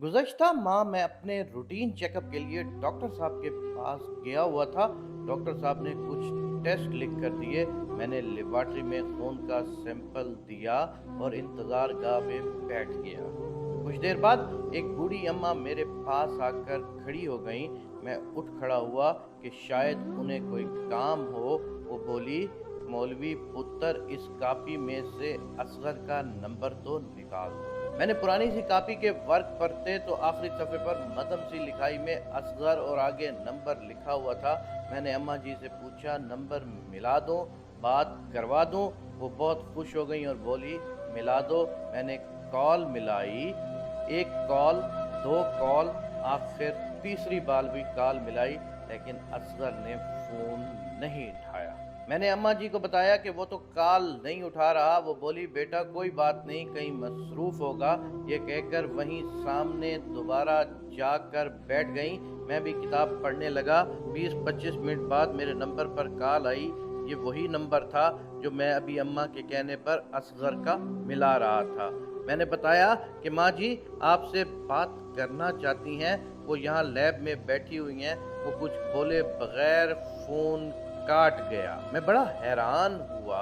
गुज़श्ता माह मैं अपने रूटीन चेकअप के लिए डॉक्टर साहब के पास गया हुआ था। डॉक्टर साहब ने कुछ टेस्ट लिख कर दिए। मैंने लेबॉरेटरी में खून का सैंपल दिया और इंतज़ार गाह में बैठ गया। कुछ देर बाद एक बूढ़ी अम्मा मेरे पास आकर खड़ी हो गईं। मैं उठ खड़ा हुआ कि शायद उन्हें कोई काम हो। वो बोली, मौलवी पुत्र, इस कॉपी में से असगर का नंबर तो निकाल दो। मैंने पुरानी सी कॉपी के वर्क पढ़ते तो आखिरी सफ़े पर मध्यम सी लिखाई में असगर और आगे नंबर लिखा हुआ था। मैंने अम्मा जी से पूछा, नंबर मिला दूं, बात करवा दूं? वो बहुत खुश हो गई और बोली, मिला दो। मैंने कॉल मिलाई, एक कॉल, दो कॉल, आखिर तीसरी बार भी कॉल मिलाई, लेकिन असगर ने फ़ोन नहीं उठाया। मैंने अम्मा जी को बताया कि वो तो कॉल नहीं उठा रहा। वो बोली, बेटा कोई बात नहीं, कहीं मसरूफ़ होगा। ये कहकर वहीं सामने दोबारा जाकर बैठ गई। मैं भी किताब पढ़ने लगा। 20-25 मिनट बाद मेरे नंबर पर कॉल आई। ये वही नंबर था जो मैं अभी अम्मा के कहने पर असगर का मिला रहा था। मैंने बताया कि माँ जी आपसे बात करना चाहती हैं। वो यहाँ लैब में बैठी हुई हैं। वो कुछ बोले बगैर फ़ोन काट गया। मैं बड़ा हैरान हुआ।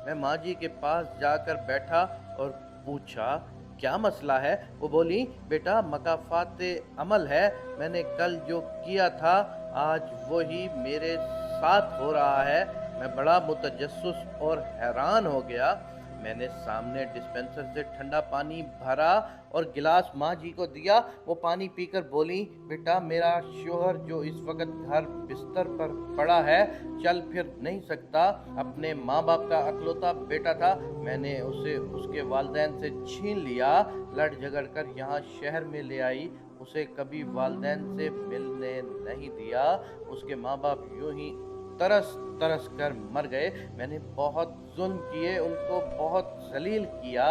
मैं माँ जी के पास जाकर बैठा और पूछा, क्या मसला है? वो बोली, बेटा मकाफ़ात अमल है। मैंने कल जो किया था आज वही मेरे साथ हो रहा है। मैं बड़ा मुतजस्सिस और हैरान हो गया। मैंने सामने डिस्पेंसर से ठंडा पानी भरा और गिलास माँ जी को दिया। वो पानी पीकर बोली, बेटा मेरा शोहर जो इस वक्त घर बिस्तर पर पड़ा है, चल फिर नहीं सकता, अपने माँ बाप का अकलौता बेटा था, मैंने उसे उसके वालिदैन से छीन लिया, लड़ झगड़ कर यहाँ शहर में ले आई, उसे कभी वालिदैन से मिलने नहीं दिया, उसके माँ बाप यूं ही तरस तरस कर मर गए। मैंने बहुत जुल्म किए, उनको बहुत जलील किया।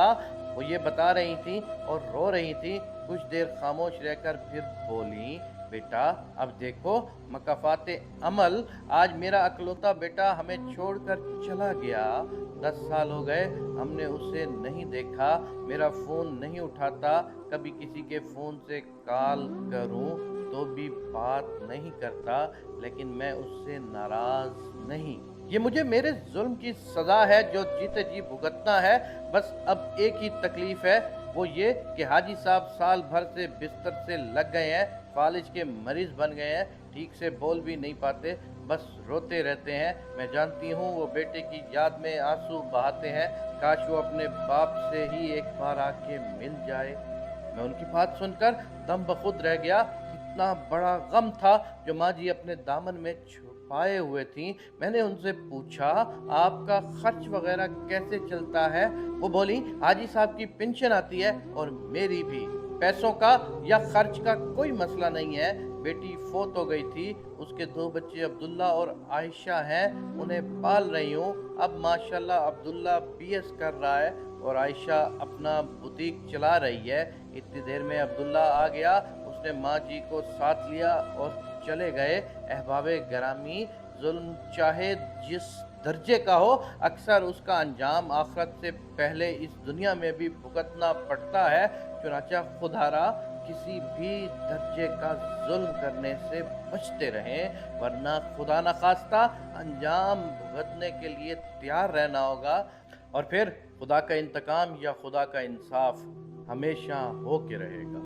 वो ये बता रही थी और रो रही थी। कुछ देर खामोश रहकर फिर बोली, बेटा अब देखो मकाफात अमल, आज मेरा अकलौता बेटा हमें छोड़कर चला गया। 10 साल हो गए, हमने उसे नहीं देखा। मेरा फ़ोन नहीं उठाता, कभी किसी के फ़ोन से कॉल करूं तो भी बात नहीं करता, लेकिन मैं उससे नाराज़ नहीं। ये मुझे मेरे जुल्म की सज़ा है जो जीते जी भुगतना है। बस अब एक ही तकलीफ़ है, वो ये कि हाजी साहब साल भर से बिस्तर से लग गए हैं, फालिज के मरीज़ बन गए हैं, ठीक से बोल भी नहीं पाते, बस रोते रहते हैं। मैं जानती हूँ वो बेटे की याद में आंसू बहाते हैं। काश वो अपने बाप से ही एक बार आके मिल जाए। मैं उनकी बात सुनकर दम बखुद रह गया। इतना बड़ा गम था जो माँ जी अपने दामन में छुपाए हुए थीं। मैंने उनसे पूछा, आपका खर्च वगैरह कैसे चलता है? वो बोली, हाजी साहब की पेंशन आती है और मेरी भी। पैसों का या खर्च का कोई मसला नहीं है। बेटी फोत हो गई थी, उसके 2 बच्चे अब्दुल्ला और आयशा हैं, उन्हें पाल रही हूँ। अब माशाल्लाह अब्दुल्ला बीएस कर रहा है और आयशा अपना बुटीक चला रही है। इतनी देर में अब्दुल्ला आ गया। उसने माँ जी को साथ लिया और चले गए। अहबाबे गरामी, जुल्म चाहे जिस दर्जे का हो, अक्सर उसका अंजाम आखिरत से पहले इस दुनिया में भी भुगतना पड़ता है। चुनांचे खुदारा किसी भी दर्जे का जुल्म करने से बचते रहें, वरना खुदा न खास्ता अंजाम भुगतने के लिए तैयार रहना होगा। और फिर खुदा का इंतकाम या खुदा का इंसाफ हमेशा हो के रहेगा।